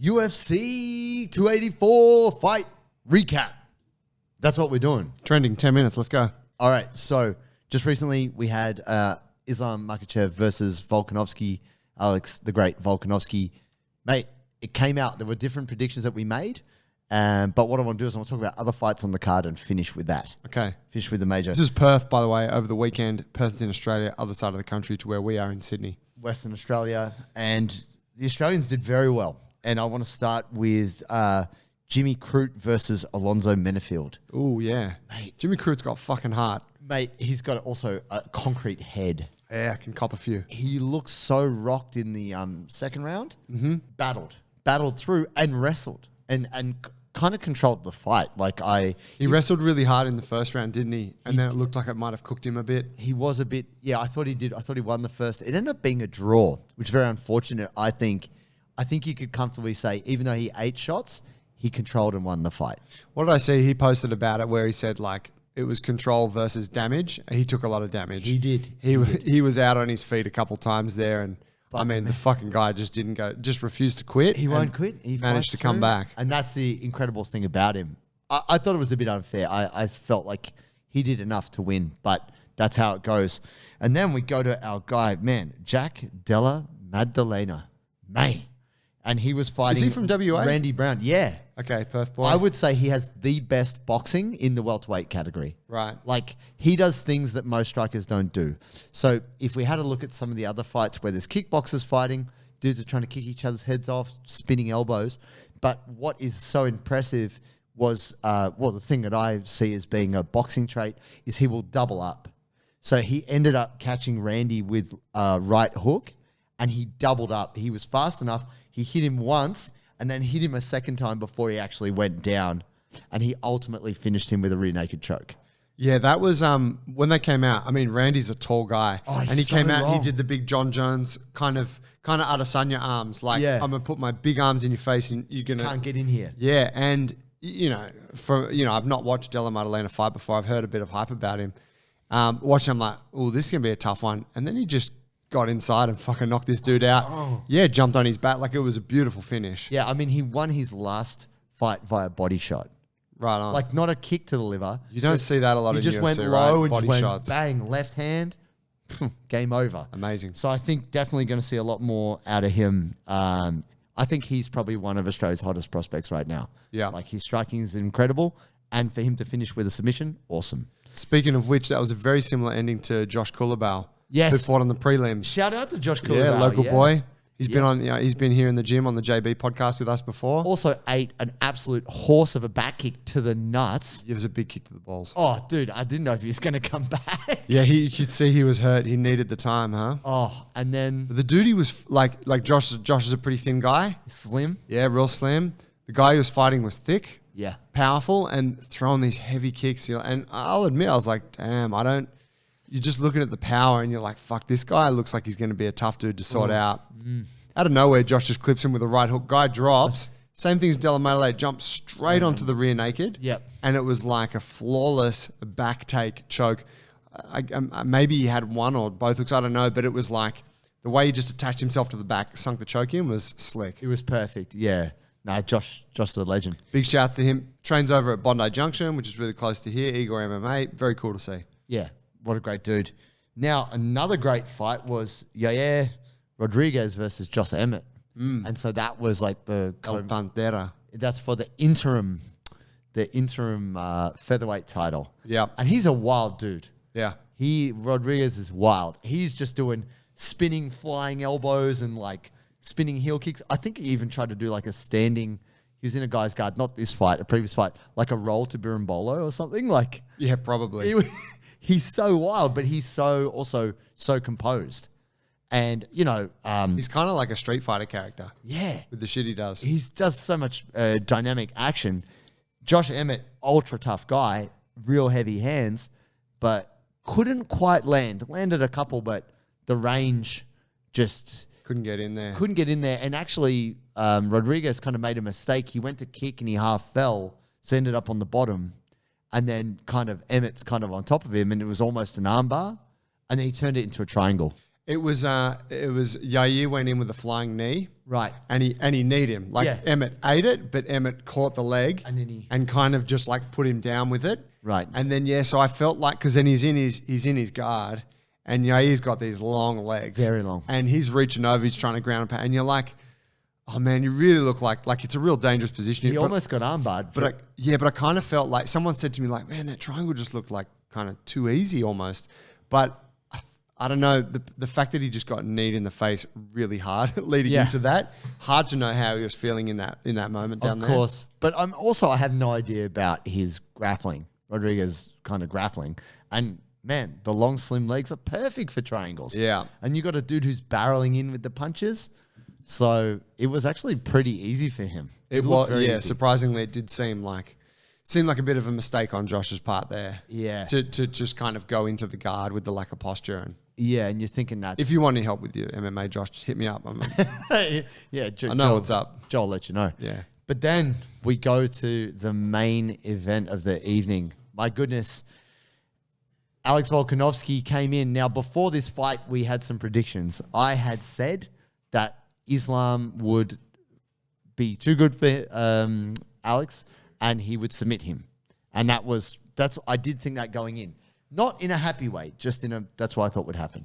UFC 284 fight recap. That's what we're doing. Trending 10 minutes. Let's go. All right. So just recently we had Islam Makhachev versus Volkanovski, Alex the Great Volkanovski. Mate, it came out. There were different predictions that we made. But what I want to do is I want to talk about other fights on the card and finish with that. Okay. Finish with the major. This is Perth, by the way, over the weekend. Perth is in Australia, other side of the country to where we are in Sydney. Western Australia. And the Australians did very well. And I want to start with Jimmy Crute versus Alonzo Menefield. Oh, yeah. Mate. Jimmy Crute's got fucking heart. Mate, he's got also a concrete head. Yeah, I can cop a few. He looks so rocked in the second round. Mm-hmm. Battled through and wrestled and kind of controlled the fight. He wrestled really hard in the first round, didn't he? And then it looked like it might have cooked him a bit. He was a bit, I thought he did. I thought he won the first. It ended up being a draw, which is very unfortunate. I think you could comfortably say, even though he ate shots, he controlled and won the fight. What did I see? He posted about it where he said it was control versus damage. He took a lot of damage. He did. He was out on his feet a couple times there, and the fucking guy just refused to quit. He won't quit. He managed to come back. And that's the incredible thing about him. I thought it was a bit unfair. I felt like he did enough to win, but that's how it goes. And then we go to our guy, Jack Della Maddalena. Man. And he was fighting. Is he from WA? Randy Brown. Yeah. Okay, Perth boy. I would say he has the best boxing in the welterweight category. Right. He does things that most strikers don't do. So if we had a look at some of the other fights where there's kickboxers fighting, dudes are trying to kick each other's heads off, spinning elbows. But what is so impressive was, the thing that I see as being a boxing trait is he will double up. So he ended up catching Randy with a right hook and he doubled up. He was fast enough. He hit him once and then hit him a second time before he actually went down. And he ultimately finished him with a rear naked choke. Yeah, that was when they came out. I mean, Randy's a tall guy. Oh, and he came out and he did the big John Jones kind of Adesanya arms. I'm going to put my big arms in your face and you're going to... Can't get in here. Yeah, and, I've not watched Della Maddalena fight before. I've heard a bit of hype about him. Watching him this is going to be a tough one. And then he just got inside and fucking knocked this dude out. Oh. Yeah, jumped on his back. It was a beautiful finish. Yeah, he won his last fight via body shot. Right on. Not a kick to the liver. You don't see that a lot in UFC, just went low and body just shots. Bang, left hand, game over. Amazing. So I think definitely going to see a lot more out of him. I think he's probably one of Australia's hottest prospects right now. Yeah. His striking is incredible. And for him to finish with a submission, awesome. Speaking of which, that was a very similar ending to Josh Kulabau. Yes. Who fought on the prelims. Shout out to Josh Kulabau. Yeah, local boy. He's been on. He's been here in the gym on the JB podcast with us before. Also ate an absolute horse of a back kick to the nuts. It was a big kick to the balls. Oh, dude, I didn't know if he was going to come back. Yeah, you could see he was hurt. He needed the time, huh? Oh, and then the dude he was like Josh. Josh is a pretty thin guy. Slim. Yeah, real slim. The guy he was fighting was thick. Yeah. Powerful and throwing these heavy kicks. And I'll admit, I was like, damn, you're just looking at the power and you're like, fuck, this guy looks like he's going to be a tough dude to sort out. Out of nowhere, Josh just clips him with a right hook. Guy drops. Same thing as Della Maddalena, jumps straight onto the rear naked. Yep. And it was like a flawless back take choke. Maybe he had one or both hooks, I don't know, but it was like the way he just attached himself to the back, sunk the choke in, was slick. It was perfect, yeah. No, Josh is a legend. Big shouts to him. Trains over at Bondi Junction, which is really close to here. Igor MMA. Very cool to see. Yeah, what a great dude. Now, another great fight was Yair Rodriguez versus Josh Emmet. And so that was like the... El Pantera. That's for the interim featherweight title. Yeah. And he's a wild dude. Yeah. Rodriguez is wild. He's just doing spinning, flying elbows and spinning heel kicks. I think he even tried to do a standing... He was in a guy's guard, not this fight, a previous fight, like a roll to Birimbolo or something. Yeah, probably. He's so wild, but he's also so composed. And, he's kind of like a Street Fighter character. Yeah. With the shit he does. He does so much dynamic action. Josh Emmett, ultra tough guy, real heavy hands, but couldn't quite land. Landed a couple, but the range just... Couldn't get in there. And actually, Rodriguez kind of made a mistake. He went to kick and he half fell, so ended up on the bottom. And then Emmett's kind of on top of him, and it was almost an armbar. And then he turned it into a triangle. It was Yair went in with a flying knee. Right. And he kneed him. Like Emmet ate it, but Emmet caught the leg and kind of just like put him down with it. Right. And then so I felt like because then he's in his guard, and Yair's got these long legs, very long, and he's reaching over, he's trying to ground and pound, and you're like, oh man, you really look like it's a real dangerous position. He almost got armbarred. But I kind of felt like someone said to me like, man, that triangle just looked like kind of too easy almost. But I don't know, the fact that he just got kneed in the face really hard leading into that, hard to know how he was feeling in that moment down there. Of course. But I have no idea about his grappling, Rodriguez kind of grappling. And man, the long, slim legs are perfect for triangles. Yeah. And you got a dude who's barreling in with the punches. So it was actually pretty easy for him. It was, easy. surprisingly, it did seem like a bit of a mistake on Josh's part there. Yeah. To just kind of go into the guard with the lack of posture. And and you're thinking that if you want any help with your MMA, Josh, just hit me up. I know what's up. Joel will let you know. Yeah. But then we go to the main event of the evening. My goodness. Alex Volkanovski came in. Now, before this fight, we had some predictions. I had said that Islam would be too good for Alex and he would submit him. And I did think that going in. Not in a happy way, just that's what I thought would happen.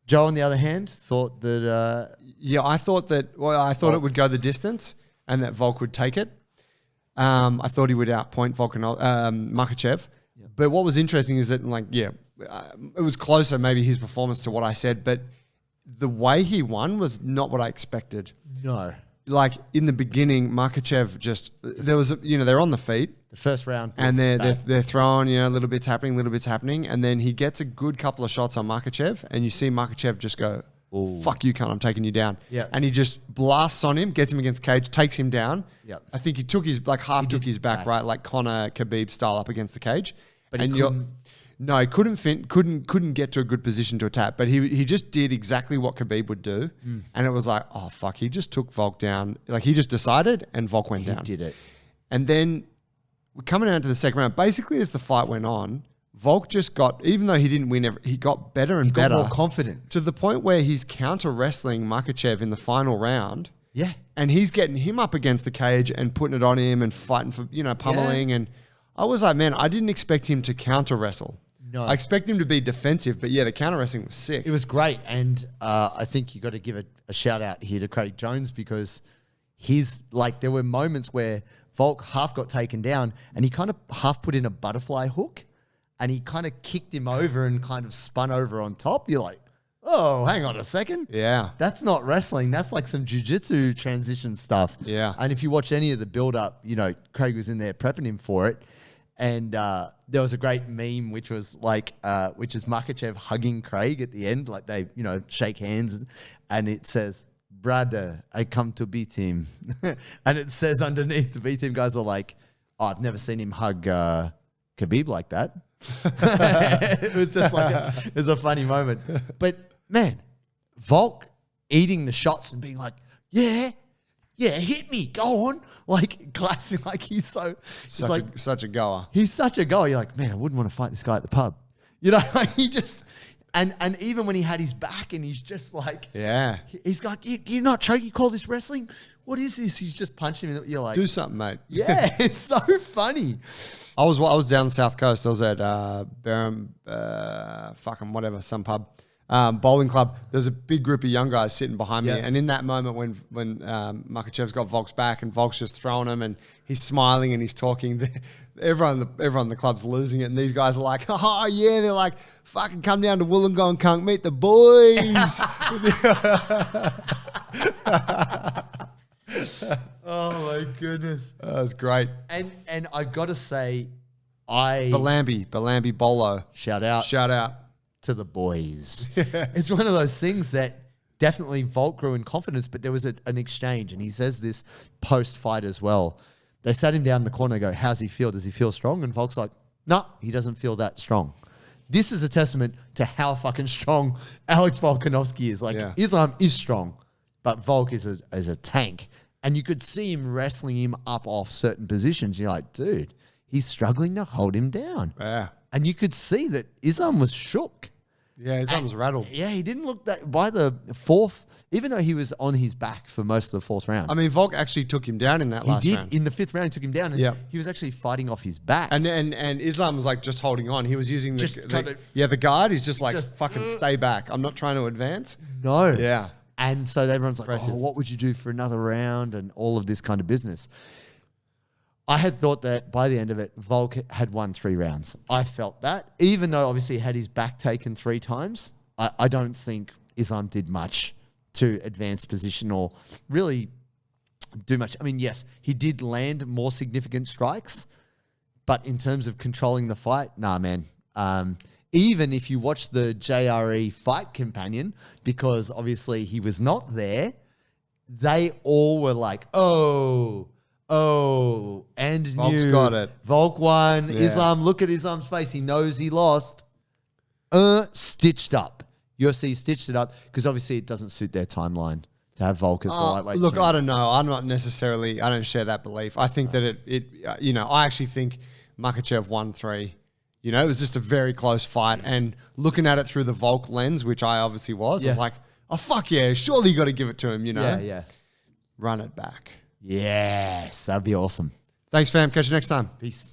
Joe, on the other hand, thought that... I thought it would go the distance and that Volk would take it. I thought he would outpoint Makhachev. Yeah. But what was interesting is that, it was closer, maybe his performance to what I said, but the way he won was not what I expected. No. Like in the beginning, Makhachev they're on the feet. The first round. And they're throwing, little bits happening. And then he gets a good couple of shots on Makhachev and you see Makhachev just go, ooh, fuck you, cunt, I'm taking you down. Yeah. And he just blasts on him, gets him against the cage, takes him down. Yep. I think he took his back, right? Like Conor Khabib style up against the cage. But he couldn't. No, he couldn't get to a good position to attack. But he just did exactly what Khabib would do. And it was like, oh, fuck, he just took Volk down. Like he just decided and Volk went down. He did it. And then we're coming down to the second round. Basically, as the fight went on, Volk just got, even though he didn't win, he got better and better. More confident. To the point where he's counter-wrestling Makhachev in the final round. Yeah. And he's getting him up against the cage and putting it on him and fighting for, pummeling. Yeah. And I was like, man, I didn't expect him to counter-wrestle. No. I expect him to be defensive, but the counter-wrestling was sick. It was great. And I think you got to give a shout-out here to Craig Jones because there were moments where Volk half got taken down and he kind of half put in a butterfly hook and he kind of kicked him over and kind of spun over on top. You're like, oh, hang on a second. Yeah. That's not wrestling. That's like some jiu-jitsu transition stuff. Yeah. And if you watch any of the build-up, Craig was in there prepping him for it. And there was a great meme, which is Makhachev hugging Craig at the end. Like they, shake hands and it says, brother, I come to beat him. And it says underneath, the B-team guys are like, oh, I've never seen him hug Khabib like that. It was just it was a funny moment. But man, Volk eating the shots and being like, yeah, hit me, go on. Like classic, like he's such a goer. He's such a goer. You're like, man, I wouldn't want to fight this guy at the pub. Like he just... And even when he had his back and he's just like... Yeah. He's like, you're not choking, you call this wrestling? What is this? He's just punching him. You're like... Do something, mate. Yeah, it's so funny. I was down the South Coast. I was at Barham, some pub. Bowling club. There's a big group of young guys sitting behind me. And in that moment when Makhachev's got Volk's back and Volk's just throwing him and he's smiling and he's talking... Everyone in the club's losing it, and these guys are like, "Oh yeah!" They're like, "Fucking come down to Wollongong, cunt, meet the boys." Oh my goodness, that was great. And I gotta say, Balambi Bolo, shout out to the boys. It's one of those things that definitely Volk grew in confidence, but there was an exchange, and he says this post-fight as well. They sat him down in the corner and go, how's he feel? Does he feel strong? And Volk's like, no, he doesn't feel that strong. This is a testament to how fucking strong Alex Volkanovski is. Islam is strong, but Volk is a tank. And you could see him wrestling him up off certain positions. You're like, dude, he's struggling to hold him down. Yeah. And you could see that Islam was shook. Yeah, his arm was rattled. Yeah, he didn't look that by the fourth, even though he was on his back for most of the fourth round. I mean, Volk actually took him down in that last round. In the fifth round, he took him down, and he was actually fighting off his back. And Islam was like just holding on. He was using the guard. He's just like, fucking stay back. I'm not trying to advance. No. Yeah. And so everyone's like, oh, what would you do for another round and all of this kind of business. I had thought that by the end of it, Volk had won 3 rounds. I felt that, even though obviously he had his back taken 3 times. I don't think Islam did much to advance position or really do much. I mean, yes, he did land more significant strikes, but in terms of controlling the fight, nah, man. Even if you watch the JRE fight companion, because obviously he was not there, they all were like, and Volk's got it. Volk won. Yeah. Islam, look at Islam's face. He knows he lost. Stitched up. UFC stitched it up because obviously it doesn't suit their timeline to have Volk as the lightweight. Look, champ. I don't know. I don't share that belief. I think that I actually think Makhachev won 3. You know, it was just a very close fight. And looking at it through the Volk lens, which I obviously was, I was like, oh, fuck yeah, surely you got to give it to him, you know? Yeah. Run it back. Yes, that'd be awesome. Thanks, fam. Catch you next time. Peace.